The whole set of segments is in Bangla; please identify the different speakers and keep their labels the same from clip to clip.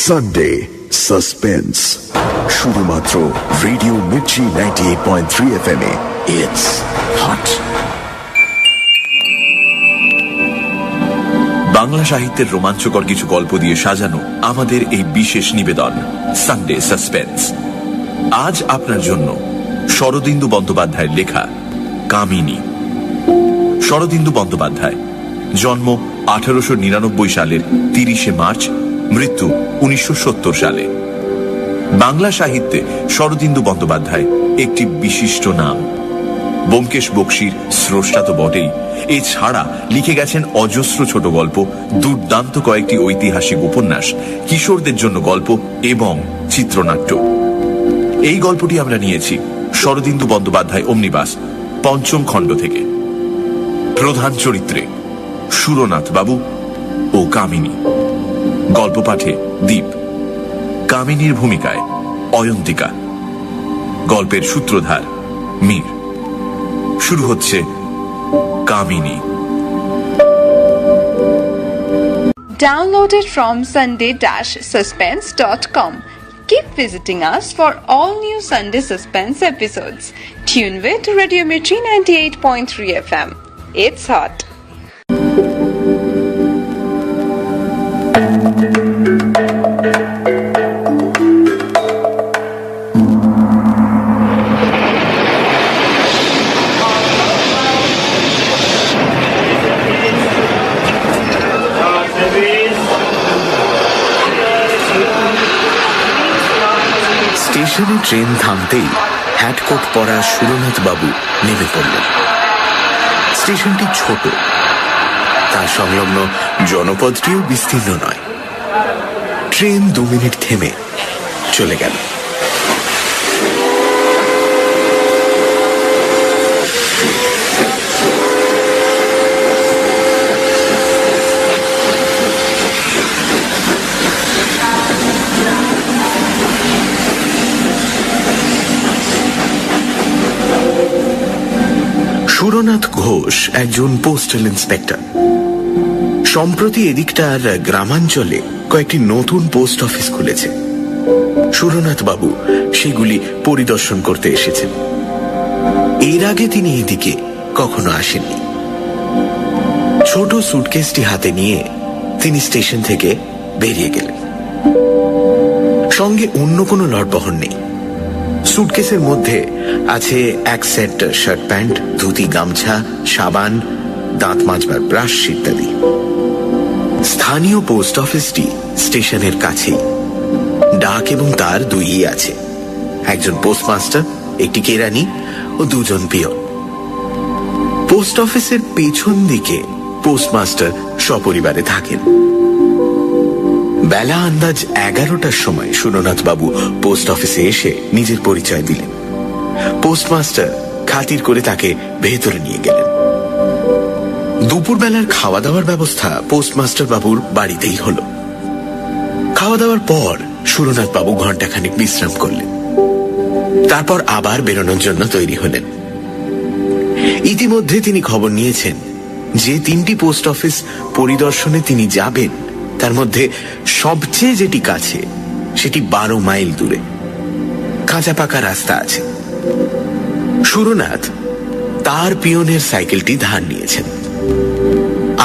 Speaker 1: সানডে সাসপেন্স, শুধুমাত্র radio Mirchi 98.3 FM A. It's hot.
Speaker 2: Bangla সাহিত্যের রোমাঞ্চকর কিছু গল্প দিয়ে সাজানো আমাদের এই বিশেষ নিবেদন সানডে সাসপেন্স। আজ আপনার জন্য শরদিন্দু বন্দ্যোপাধ্যায়ের লেখা কামিনী। শরদিন্দু বন্দ্যোপাধ্যায়, জন্ম 1899 সালের 30 মার্চ, মৃত্যু 1970 সালে। বাংলা সাহিত্যে শরদিন্দু বন্দ্যোপাধ্যায় একটি বিশিষ্ট নাম। ব্যোমকেশ বক্সীর স্রষ্টা তো বটেই, এছাড়া লিখে গেছেন অজস্র ছোট গল্প, দুর্দান্ত কয়েকটি ঐতিহাসিক উপন্যাস, কিশোরদের জন্য গল্প এবং চিত্রনাট্য। এই গল্পটি আমরা নিয়েছি শরদিন্দু বন্দ্যোপাধ্যায় অমনিবাস 5ম খণ্ড থেকে। প্রধান চরিত্রে সুরনাথ বাবু ও কামিনী। গল্প পাঠে দীপ। কামিনীর ভূমিকায় অয়ন্তিকা। গল্পের সূত্রধার মীর। শুরু হচ্ছে কামিনী।
Speaker 3: Downloaded from sunday-suspense.com. Keep visiting us for all new Sunday Suspense episodes. Tune with Radio Mirchi 98.3 FM. It's hot.
Speaker 4: স্টেশনে ট্রেন থামতেই হ্যাটকোট পরা সুরনাথ বাবু নেমে পড়লেন। স্টেশনটি ছোট, তার সংলগ্ন জনপদটিও বিস্তীর্ণ নয়। ট্রেন 2 মিনিট থেমে চলে গেল। সুরনাথ ঘোষ একজন পোস্টাল ইন্সপেক্টর। সম্প্রতি এদিকটার গ্রামাঞ্চলে কয়েকটি নতুন পোস্ট অফিস খুলেছে। সুরনাথ বাবু সেগুলি পরিদর্শন করতে এসেছেন। এর আগে তিনি এদিকে কখনো আসেননি। ছোট সুটকেসটি হাতে নিয়ে তিনি স্টেশন থেকে বেরিয়ে গেলেন। সঙ্গে অন্য কোনো লটবহর নেই। সুটকেসের মধ্যে আছে এক সেট শার্ট প্যান্ট, ধুতি, গামছা, সাবান, দাঁত মাজবার ব্রাশ ইত্যাদি। স্থানীয় পোস্ট অফিসটি স্টেশনের কাছেই। ডাক এবং তার 2ই আছে, একজন পোস্টমাস্টার, একটি কেরানি ও 2 জন পিয়ন। পোস্ট অফিসের পেছন দিকে পোস্টমাস্টার সপরিবারে থাকেন। বেলা আন্দাজ 11টার সময় সুরনাথ বাবু পোস্ট অফিসে এসে নিজের পরিচয় দিলেন। পোস্টমাস্টার খাতির করে তাকে ভেতরে নিয়ে গেলেন। দুপুরবেলার খাওয়া দাওয়ার ব্যবস্থা পোস্টমাস্টার বাবুর বাড়িতেই হল। খাওয়া দাওয়ার পর সুরনাথ বাবু ঘণ্টাখানিক বিশ্রাম করলেন। তারপর আবার বেরোনোর জন্য তৈরি হলেন। ইতিমধ্যে তিনি খবর নিয়েছেন যে 3টি পোস্ট অফিস পরিদর্শনে তিনি যাবেন, তার মধ্যে সবচেয়ে যেটি কাছে সেটি 12 মাইল দূরে। কাঁচা পাকা রাস্তা আছে। সুরনাথ তার পিয়নের সাইকেলটি ধার নিয়েছেন।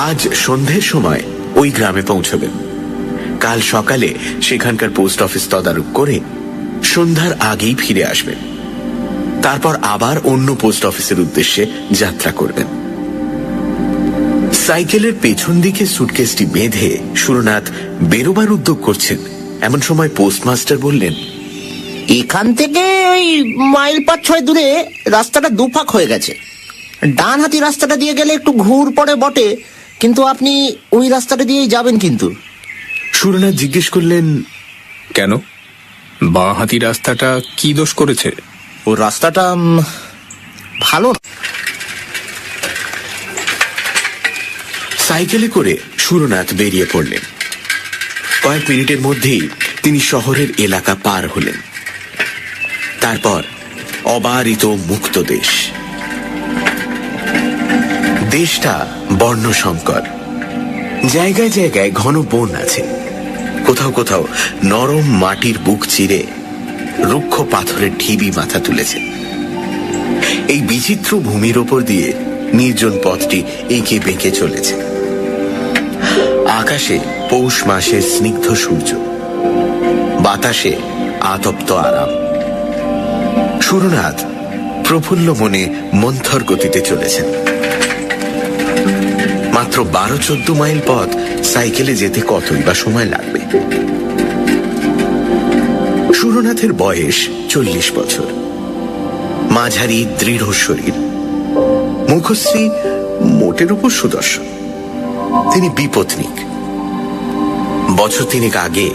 Speaker 4: আজ সন্ধ্যের সময় ওই গ্রামে পৌঁছবেন। কাল সকালে সেখানকার পোস্ট অফিস তদারক করে সন্ধ্যার আগেই ফিরে আসবেন। তারপর আবার অন্য পোস্ট অফিসের উদ্দেশ্যে যাত্রা করবেন। সাইকেলের পেছন দিকে সুটকেসটি বেঁধে সুরনাথ বেরোবার উদ্যোগ করছেন, এমন সময় পোস্টমাস্টার বললেন,
Speaker 5: এখান থেকে ওই মাইল 5-6 দূরে রাস্তাটা দুফাক হয়ে গেছে। ডান হাতি রাস্তাটা দিয়ে গেলে একটু ঘুর পড়ে বটে, কিন্তু আপনি ওই রাস্তাটা দিয়েই যাবেন কিন্তু।
Speaker 4: সুরনাথ জিজ্ঞেস করলেন,
Speaker 6: কেন? বাঁ হাতি রাস্তাটা কি দোষ করেছে?
Speaker 5: ও রাস্তাটা ভালো।
Speaker 4: সাইকেলে করে সুরনাথ বেরিয়ে পড়লেন। কয়েক মিনিটের মধ্যেই তিনি শহরের এলাকা পার হলেন। তারপর অবারিত মুক্ত দেশ। দেশটা বর্ণসংকর। জায়গায় জায়গায় ঘন বন আছে। কোথাও কোথাও নরম মাটির বুক চিরে রুক্ষ পাথরের ঢিবি মাথা তুলেছে। এই বিচিত্র ভূমির ওপর দিয়ে নির্জন পথটি এঁকে বেঁকে চলেছে। আকাশে পৌষ মাসের স্নিগ্ধ সূর্য, বাতাসে আতপ্ত আরাম। সুরনাথ প্রফুল্ল মনে মন্থর গতিতে চলেছেন। মাত্র 12-14 মাইল পথ সাইকেলে যেতে কতই বা সময় লাগবে। সুরনাথের বয়স 40 বছর, মাঝারি দৃঢ় শরীর, মুখশ্রী মোটের উপর সুদর্শন। তিনি বিপত্নিক। বছর 3 আগে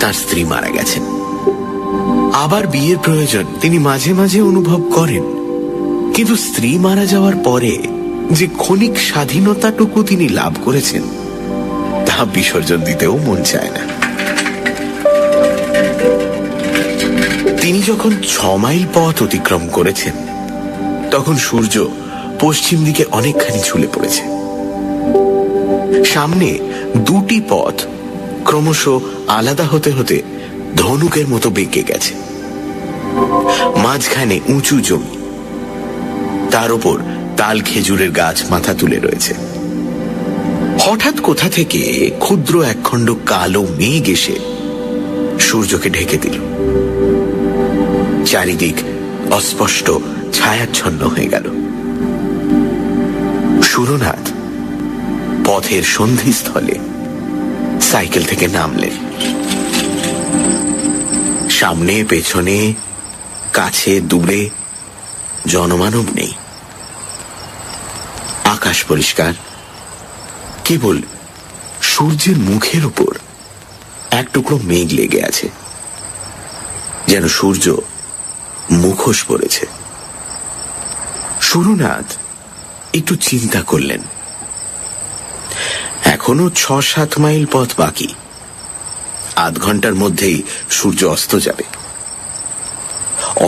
Speaker 4: তার স্ত্রী মারা গেছেন। আবার বিয়ের প্রয়োজন তিনি মাঝে মাঝে অনুভব করেন, কিন্তু স্ত্রী মারা যাওয়ার পরে যে ক্ষণিক স্বাধীনতাটুকু তিনি লাভ করেছেন তা বিসর্জন দিতেও মন চায় না। তিনি যখন 6 মাইল পথ অতিক্রম করেছেন তখন সূর্য পশ্চিম দিকে অনেকখানি ঝুলে পড়েছে। সামনে 2টি পথ ক্রমশ আলাদা হতে হতে ধনুকের মতো বেঁকে গেছে। মাঝখানে উঁচু জমি, তার উপর তাল খেজুরের গাছ মাথা তুলে রয়েছে। হঠাৎ কোথা থেকে ক্ষুদ্র একখণ্ড কালো মেঘ এসে সূর্যকে ঢেকে দিল। চারিদিক অস্পষ্ট ছায়াচ্ছন্ন হয়ে গেল। সুরনাথ পথের সন্ধিস্থলে সাইকেল থেকে নামলেন। সামনে পেছনে কাছে দূরে জনমানব নেই। আকাশ পরিষ্কার, কেবল সূর্যের মুখের উপর এক টুকরো মেঘ লেগে আছে, যেন সূর্য মুখোশ পড়েছে। সুরনাথ একটু চিন্তা করলেন। এখনো 6-7 মাইল পথ বাকি। আধ ঘন্টার মধ্যেই সূর্য অস্ত যাবে।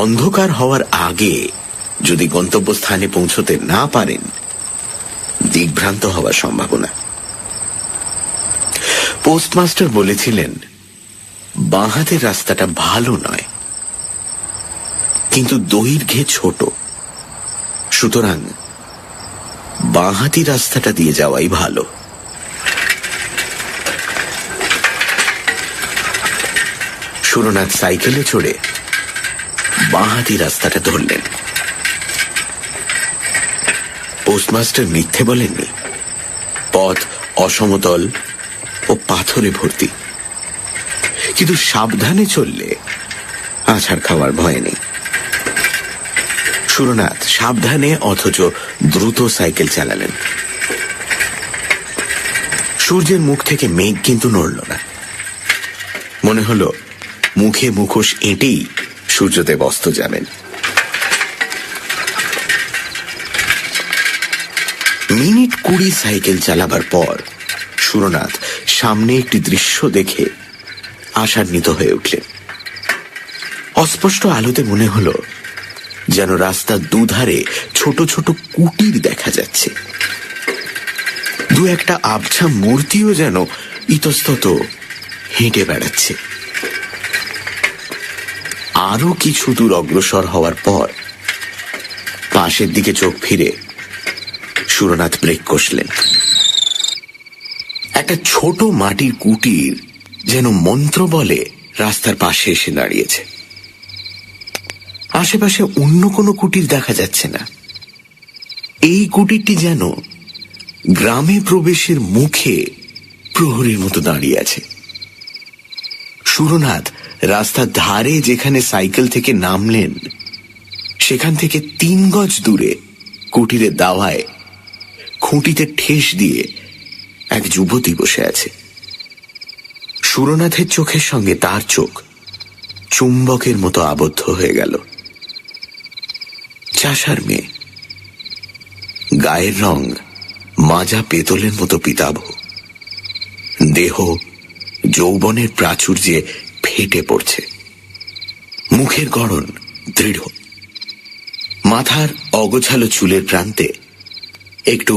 Speaker 4: অন্ধকার হওয়ার আগে যদি গন্তব্যস্থানে পৌঁছতে না পারেন, দিগ্ভ্রান্ত হওয়ার সম্ভাবনা। পোস্টমাস্টার বলেছিলেন বাঁ হাতের রাস্তাটা ভালো নয়, কিন্তু দৈর্ঘ্যে ছোট, সুতরাং বাঁহাতি রাস্তাটা দিয়ে যাওয়াই ভালো। সুরনাথ সাইকেলে চড়ে বাঁহাতি রাস্তাটা ধরলেন। পোস্টমাস্টার মিথ্যে বলেননি। পথ অসমতল ও পাথরে ভর্তি, কিন্তু সাবধানে চললে আছাড় খাওয়ার ভয় নেই। সুরনাথ সাবধানে অথচ দ্রুত সাইকেল চালালেন। সূর্যের মুখ থেকে মেঘ কিন্তু নড়ল না। মনে হলো মুখে মুখোশ এঁটেই সূর্যদেব অস্ত যাবেন। মিনিট 20 সাইকেল চালাবার পর সুরনাথ সামনে একটি দৃশ্য দেখে আশান্বিত হয়ে উঠলেন। অস্পষ্ট আলোতে মনে হলো যেন রাস্তার দুধারে ছোট ছোট কুটির দেখা যাচ্ছে। 2-1টা আবছা মূর্তিও যেন ইতস্তত হেঁটে বেড়াচ্ছে। আরো কিছু দূর অগ্রসর হওয়ার পর পাশের দিকে চোখ ফিরে সুরনাথ ব্রেক কষলেন। একটা ছোট মাটির কুটির যেন মন্ত্র বলে রাস্তার পাশে এসে দাঁড়িয়েছে। আশেপাশে অন্য কোনো কুটির দেখা যাচ্ছে না। এই কুটিরটি যেন গ্রামে প্রবেশের মুখে প্রহরীর মতো দাঁড়িয়ে আছে। সুরনাথ রাস্তার ধারে যেখানে সাইকেল থেকে নামলেন সেখান থেকে 3 গজ দূরে কুটিরের দাওয়ায় খুঁটিতে ঠেস দিয়ে এক যুবতী বসে আছে। সুরনাথের চোখের সঙ্গে তার চোখ চুম্বকের মতো আবদ্ধ হয়ে গেল। চাষার মেয়ে, গায়ের রং মাজা পেতলের মতো পিতাভ, দেহ যৌবনের প্রাচুর্যে ফেটে পড়ছে, মুখের গড়ন দৃঢ়, মাথার অগোছালো চুলের প্রান্তে একটু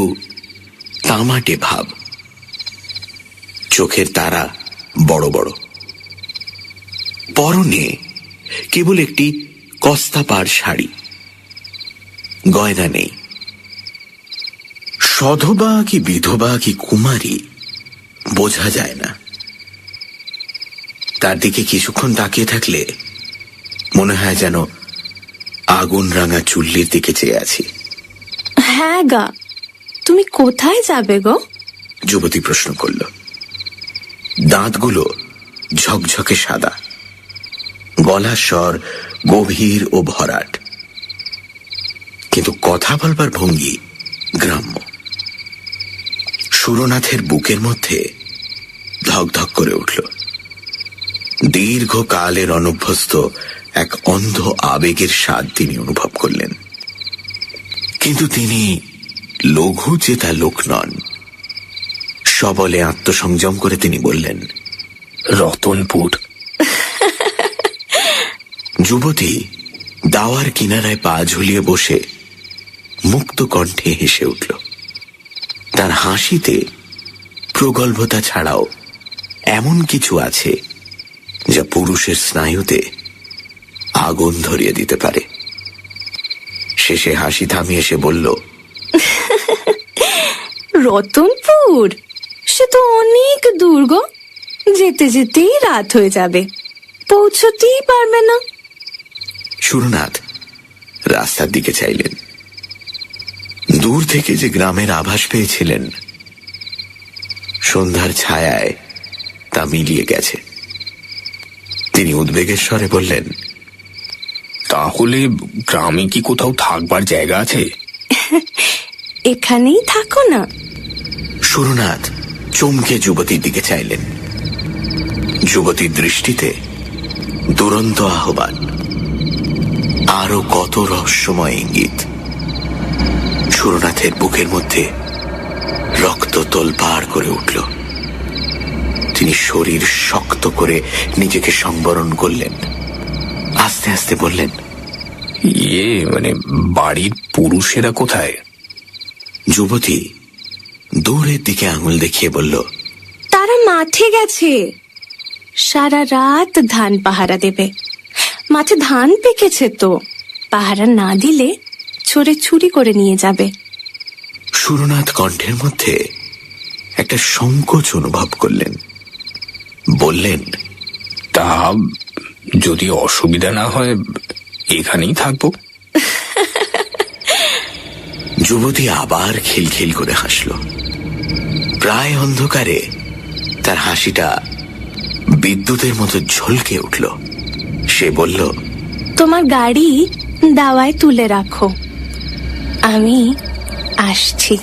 Speaker 4: তামাটে ভাব, চোখের তারা বড় বড়। পরনে কেবল একটি কস্তাপাড় শাড়ি, গয়না নেই। সধবা কি বিধবা কি কুমারী বোঝা যায় না। তার দিকে কিছুক্ষণ তাকিয়ে থাকলে মনে হয় যেন আগুন রাঙা চুল্লির দিকে চেয়ে আছি।
Speaker 7: হ্যাঁ গা, তুমি কোথায় যাবে গো?
Speaker 4: যুবতী প্রশ্ন করল। দাঁতগুলো ঝকঝকে সাদা, গলার স্বর গভীর ও ভরাট, কিন্তু কথা বলবার ভঙ্গি গ্রাম্য। সুরনাথের বুকের মধ্যে ধকধক করে উঠল। দীর্ঘকালের অনভ্যস্ত এক অন্ধ আবেগের স্বাদ তিনি অনুভব করলেন। কিন্তু তিনি লঘু চেতা লোক নন। সবলে আত্মসংযম করে তিনি বললেন,
Speaker 6: রতনপুর।
Speaker 4: যুবতী দাওয়ার কিনারায় পা ঝুলিয়ে বসে মুক্ত কণ্ঠে হেসে উঠল। তার হাসিতে প্রগল্ভতা ছাড়াও এমন কিছু আছে যা পুরুষের স্নায়ুতে আগুন ধরিয়ে দিতে পারে। শেষে হাসি থামিয়ে সে বলল,
Speaker 7: রতনপুর সে তো অনেক দূর গো, যেতে যেতেই রাত হয়ে যাবে, পৌঁছতেই পারবে না।
Speaker 4: সুরনাথ রাস্তার দিকে চাইলেন। দূর থেকে যে গ্রামের আভাস পেয়েছিলেন, সন্ধ্যার ছায়ায় তা মিলিয়ে গেছে। তিনি উদ্বেগের স্বরে বললেন,
Speaker 6: তাহলে গ্রামে কি কোথাও থাকবার জায়গা আছে?
Speaker 7: এখানেই থাকো না।
Speaker 4: সুরনাথ চমকে যুবতীর দিকে চাইলেন। যুবতীর দৃষ্টিতে দুরন্ত আহ্বান, আরো কত রহস্যময় ইঙ্গিত। সুরনাথের বুকের মধ্যে রক্ত তোলপাড় করে উঠল। তিনি শরীর শক্ত করে নিজেকে সংবরণ করলেন। আস্তে আস্তে বললেন,
Speaker 6: মানে বাড়ির পুরুষেরা কোথায়?
Speaker 4: যুবতী দূরের দিকে আঙুল দেখিয়ে বলল,
Speaker 7: তারা মাঠে গেছে, সারা রাত ধান পাহারা দেবে। মাঠে ধান পেকেছে তো, পাহারা না দিলে চোরে চুরি করে নিয়ে যাবে।
Speaker 4: সুরনাথ কণ্ঠের মধ্যে একটা সংকোচ অনুভব করলেন। বললেন,
Speaker 6: তা যদি অসুবিধা না হয় এখানেই থাকবো।
Speaker 4: যুবতী আবার খিলখিল করে হাসল। প্রায় অন্ধকারে তার হাসিটা বিদ্যুতের মতো ঝলকে উঠল। সে বলল,
Speaker 7: তোমার গাড়ি দাওয়ায় তুলে রাখো, আমি আসছি।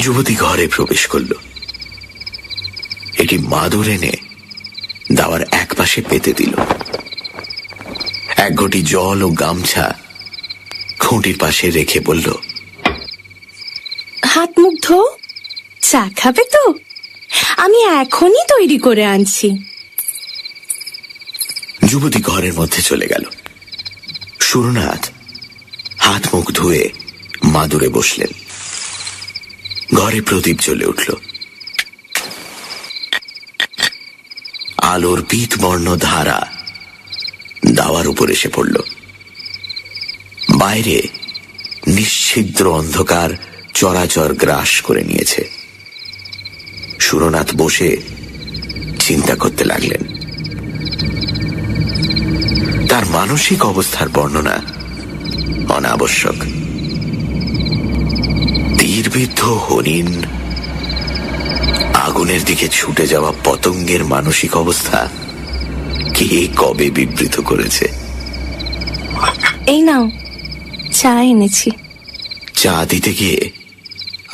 Speaker 4: যুবতী ঘরে প্রবেশ করল। এটি মাদুর এনে দাওয়ার এক পাশে পেতে দিল। এক ঘটি জল ও গামছা খুঁটির পাশে রেখে বলল,
Speaker 7: হাত মুখ ধো, চা খাবে তো? আমি এখনই তৈরি করে আনছি।
Speaker 4: যুবতী ঘরের মধ্যে চলে গেল। সুরনাথ হাত মুখ ধুয়ে মাদুরে বসলেন। ঘরে প্রদীপ জ্বলে উঠল। আলোর পীতবর্ণ ধারা দাওয়ার উপর এসে পড়ল। বাইরে নিশ্ছিদ্র অন্ধকার চরাচর গ্রাস করে নিয়েছে। সুরনাথ বসে চিন্তা করতে লাগলেন। তার মানসিক অবস্থার বর্ণনা অনাবশ্যক। তীরবিদ্ধ হরিণ, আগুনের দিকে ছুটে যাওয়া পতঙ্গের মানসিক অবস্থা কে কবে বিবৃত করেছে?
Speaker 7: এই নাও, চা এনেছি।
Speaker 4: চা দিতে গিয়ে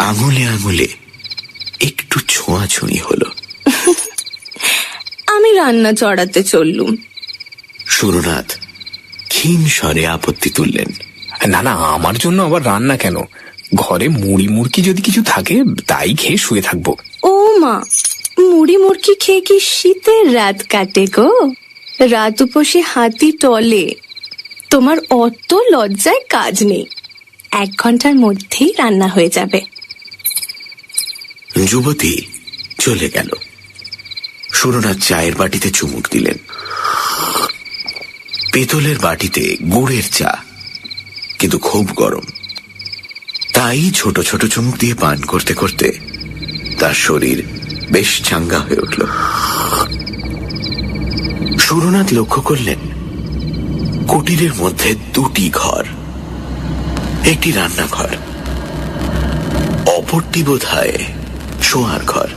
Speaker 4: আঙুলে আঙুলে একটু ছোঁয়াছুঁই হলো।
Speaker 7: আমি রান্না চড়াতে চললুম।
Speaker 4: সুরনাথ ক্ষীণ স্বরে আপত্তি তুললেন,
Speaker 6: না না, আমার জন্য আবার রান্না কেন? ঘরে মুড়ি মুড়কি যদি কিছু থাকে তাই খেয়ে শুয়ে থাকবো।
Speaker 7: ও মা, মুড়ি মুড়কি খেয়ে কি শীতের রাত কাটে গো? রাত উপসে হাতি টলে। তোমার অত লজ্জায় কাজ নেই, 1 ঘন্টার মধ্যেই রান্না হয়ে যাবে।
Speaker 4: যুবতী চলে গেল। সুরনাথ চায়ের বাটিতে চুমুক দিলেন। পেতলের বাটিতে গুড়ের চা, কিন্তু খুব গরম। তাই ছোট ছোট চুমুক দিয়ে পান করতে করতে তার শরীর বেশ চাঙ্গা হয়ে উঠল। সুরনাথ লক্ষ্য করলেন কুটিরের মধ্যে দুটি ঘর, একটি রান্নাঘর, অপরটি বোধহয় শোয়ার ঘর।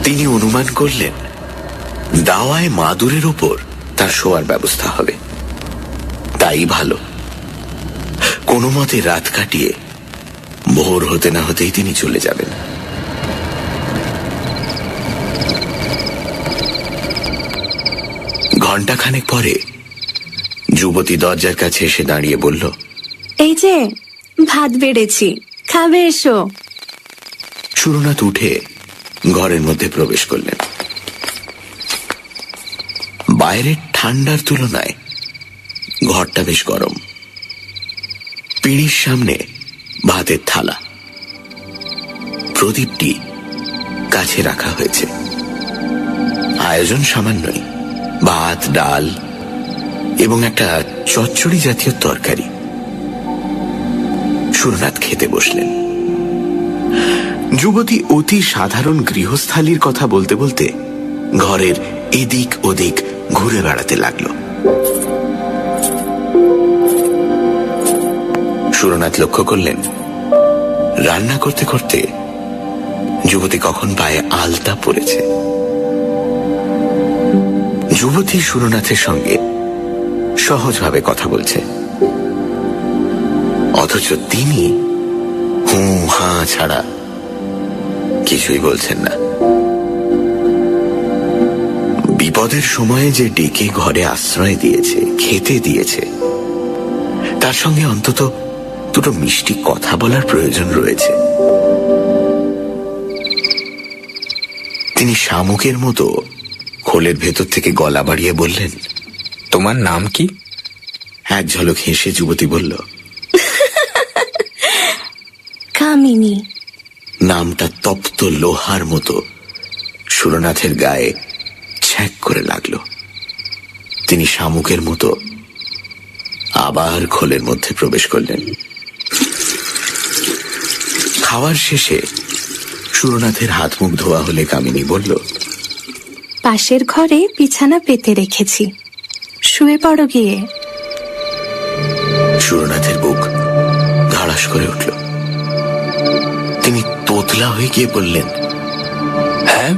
Speaker 4: তিনি অনুমান করলেন দাওয়ায় মাদুরের উপর তার শোয়ার ব্যবস্থা হবে। তাই ভালো, কোনো মতে রাত কাটিয়ে ভোর হতে না হতেই তিনি চলে যাবেন। ঘণ্টাখানেক পরে যুবতী দরজার কাছে এসে দাঁড়িয়ে বলল,
Speaker 7: এই যে ভাত বেড়েছি, খাবে এসো।
Speaker 4: সুরনাথ উঠে ঘরের মধ্যে প্রবেশ করলেন। বাইরের ঠান্ডার তুলনায় ঘরটা বেশ গরম। পিঁড়ির সামনে ভাতের থালা, প্রদীপটি কাছে রাখা হয়েছে। আয়োজন সামান্যই, ভাত, ডাল এবং একটা চচ্চড়ি জাতীয় তরকারি। সুরনাথ খেতে বসলেন। যুবতী অতি সাধারণ গৃহস্থালির কথা বলতে বলতে ঘরের এদিক ওদিক ঘুরে বেড়াতে লাগলো। সুরনাথ লক্ষ্য করলেন রান্না করতে করতে যুবতী কখন পায়ে আলতা পড়েছে। যুবতী সুরনাথের সঙ্গে সহজভাবে কথা বলছে, অথচ তিনি হু হা ছাড়া কিছুই বলছেন না। বিপদের সময়ে যে ডেকে ঘরে আশ্রয় দিয়েছে, খেতে দিয়েছে, তার সঙ্গে অন্তত দুটো মিষ্টি কথা বলার প্রয়োজন রয়েছে। তিনি শামুকের মতো খোলের ভেতর থেকে গলা বাড়িয়ে বললেন,
Speaker 6: তোমার নাম কি?
Speaker 4: এক ঝলক হেসে যুবতী বলল,
Speaker 7: কামিনী।
Speaker 4: নামটা তপ্ত লোহার মতো সুরনাথের গায়ে ছ্যাঁক করে লাগলো। তিনি শামুকের মতো আবার খোলের মধ্যে প্রবেশ করলেন। খাওয়ার শেষে সুরনাথের হাত মুখ ধোয়া হলে কামিনী বলল,
Speaker 7: পাশের ঘরে বিছানা পেতে রেখেছি, শুয়ে পড়ো গিয়ে।
Speaker 4: সুরনাথের বুক ধাড়াস করে উঠল। তিনি তোতলা হয়ে গিয়ে বললেন,
Speaker 6: হ্যাঁ,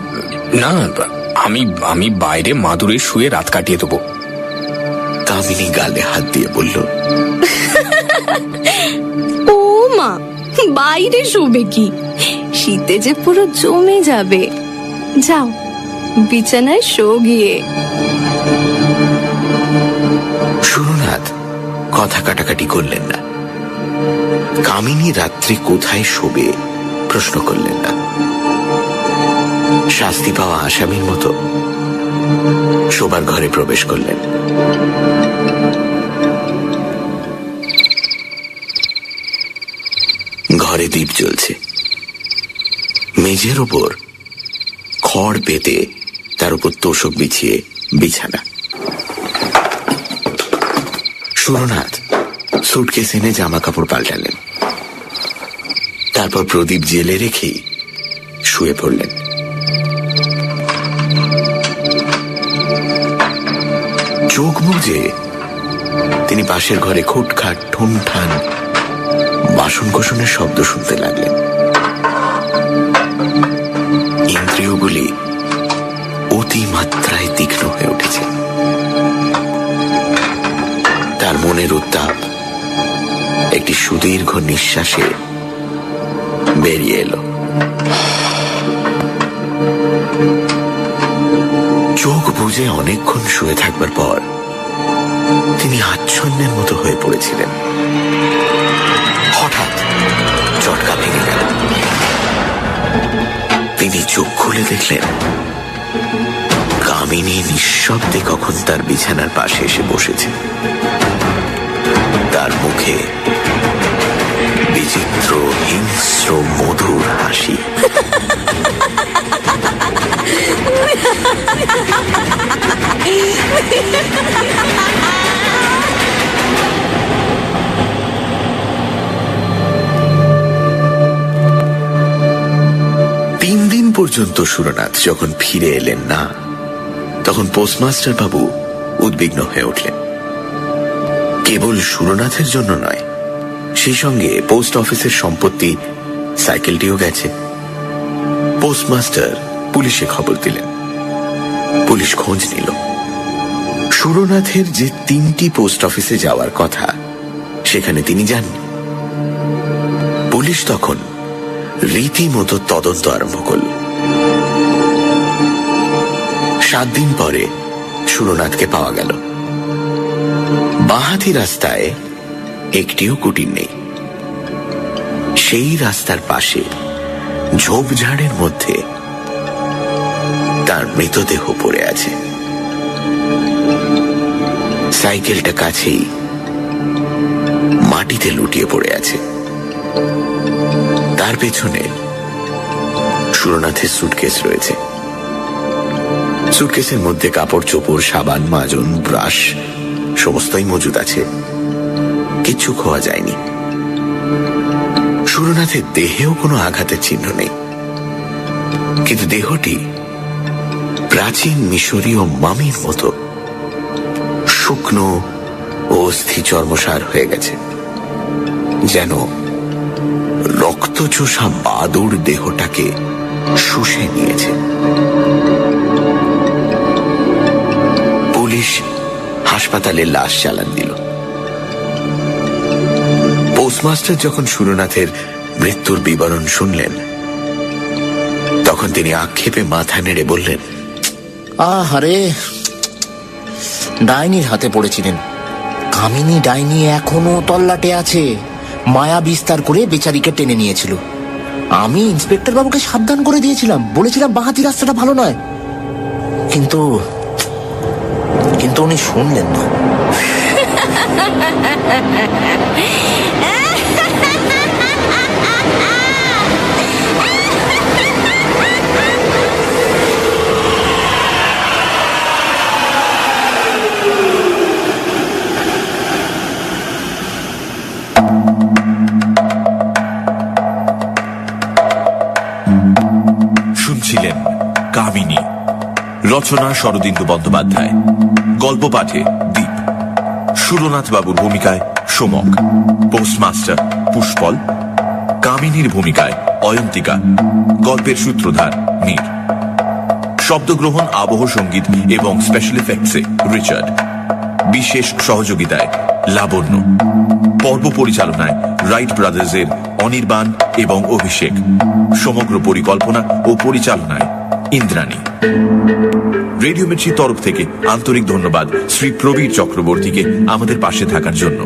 Speaker 6: না, আমি বাইরে মাদুরে শুয়ে রাত কাটিয়ে দেবো।
Speaker 4: কামিনী গালে হাত দিয়ে বলল,
Speaker 7: ও মা, বাইরে শুবে কি? শীতে যে পুরো জমে যাবে। যাও, বিছানায় শো গিয়ে।
Speaker 4: সুরনাথ কথা কাটাকাটি করলেন না। কামিনী রাত্রি কোথায় শোবে প্রশ্ন করলেন না। শাস্তি পাওয়া আসামির মতো শোবার ঘরে প্রবেশ করলেন। ঘরে দীপ জ্বলছে। মেঝের ওপর খড় পেতে তার উপর তোষক বিছিয়ে বিছানা। সুরনাথ সুটকেস এনে জামা কাপড় পাল্টালেন। তারপর প্রদীপ জেলে রেখেই শুয়ে পড়লেন। চোখ বুজে তিনি পাশের ঘরে খুটখাট ঠুনঠান বাসন কোসনের শব্দ শুনতে লাগলেন। ইন্দ্রিয়গুলি অতিমাত্রায় তীক্ষ্ণ হয়ে উঠেছে। তার মনের উত্তাপ একটি সুদীর্ঘ নিঃশ্বাসে বেরিয়ে এলো। চোখ বুজে অনেকক্ষণ শুয়ে থাকবার পর তিনি আচ্ছন্নের মতো হয়ে পড়েছিলেন। হঠাৎ চটকা ভেঙে গেল। তিনি চোখ খুলে দেখলেন কামিনী নিঃশব্দে কখন তার বিছানার পাশে এসে বসেছে। তার মুখে বিচিত্র হিংস্র মধুর হাসি। পর্যন্ত সুরনাথ যখন ফিরে এলেন না, তখন পোস্টমাস্টার বাবু উদ্বিগ্ন হয়ে উঠলেন। কেবল সুরনাথের জন্য নয়, সেই সঙ্গে পোস্ট অফিসের সম্পত্তি, সাইকেলটিও গেছে। পোস্টমাস্টার পুলিশে খবর দিলেন। পুলিশ খোঁজ নিল। সুরনাথের যে 3টি পোস্ট অফিসে যাওয়ার কথা, সেখানে তিনি যাননি। পুলিশ তখন রীতিমতো তদন্ত আরম্ভ করল। 7 দিন পরে সুরনাথকে পাওয়া গেল। বাঁহাতি রাস্তায় একটিও কুটির নেই। সেই রাস্তার পাশে ঝোপঝাড়ের মধ্যে তার মৃতদেহ পড়ে আছে। সাইকেলটা কাছেই মাটিতে লুটিয়ে পড়ে আছে। তার পেছনে সুরনাথের সুটকেস রয়েছে। সুটকেসের মধ্যে কাপড় চোপড়, সাবান, মাজন, ব্রাশ সমস্তই মজুদ আছে। কিচ্ছু খোয়া যায়নি। সুরনাথের দেহেও কোনো আঘাতের চিহ্ন নেই, কিন্তু দেহটি প্রাচীন মিশরীয় মামির মতো শুকনো ও অস্থি চর্মসার হয়ে গেছে, যেন রক্তচোষা বাদুড় দেহটাকে শুষে নিয়েছে। পুলিশ হাসপাতালে লাশ চালান দিল। পোস্টমাস্টার যখন সুরনাথের মৃত্যুর বিবরণ শুনলেন, তখন তিনি আক্ষেপে মাথা নেড়ে বললেন,
Speaker 5: আহারে, ডাইনির হাতে পড়েছিলেন। কামিনী ডাইনি এখনো তল্লাটে আছে। মায়া বিস্তার করে বেচারিকে টেনে নিয়েছিল। আমি ইন্সপেক্টর বাবুকে সাবধান করে দিয়েছিলাম, বলেছিলাম বাঁহাতি রাস্তাটা ভালো নয়, কিন্তু উনি শুনলেন না।
Speaker 2: শুনছিলেন কামিনী, রচনা শরদিন্দু বন্দ্যোপাধ্যায়, গল্প পাঠে দীপ, সুরনাথ বাবুর ভূমিকায় সোমক, পোস্টমাস্টার পুষ্পল, কামিনীর ভূমিকায় অয়ন্তিকা, গল্পের সূত্রধার মীর। শব্দগ্রহণ, আবহ সঙ্গীত এবং স্পেশাল এফেক্টসে রিচার্ড। বিশেষ সহযোগিতায় লাবণ্য। পর্ব পরিচালনায় রাইট ব্রাদার্সের অনির্বাণ এবং অভিষেক। সমগ্র পরিকল্পনা ও পরিচালনায় ইন্দ্রাণী। রেডিও মির্চির তরফ থেকে আন্তরিক ধন্যবাদ শ্রী প্রবীর চক্রবর্তীকে আমাদের পাশে থাকার জন্য।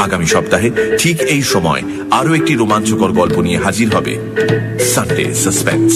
Speaker 2: আগামী সপ্তাহে ঠিক এই সময় আরো একটি রোমাঞ্চকর গল্প নিয়ে হাজির হবে সানডে সাসপেন্স।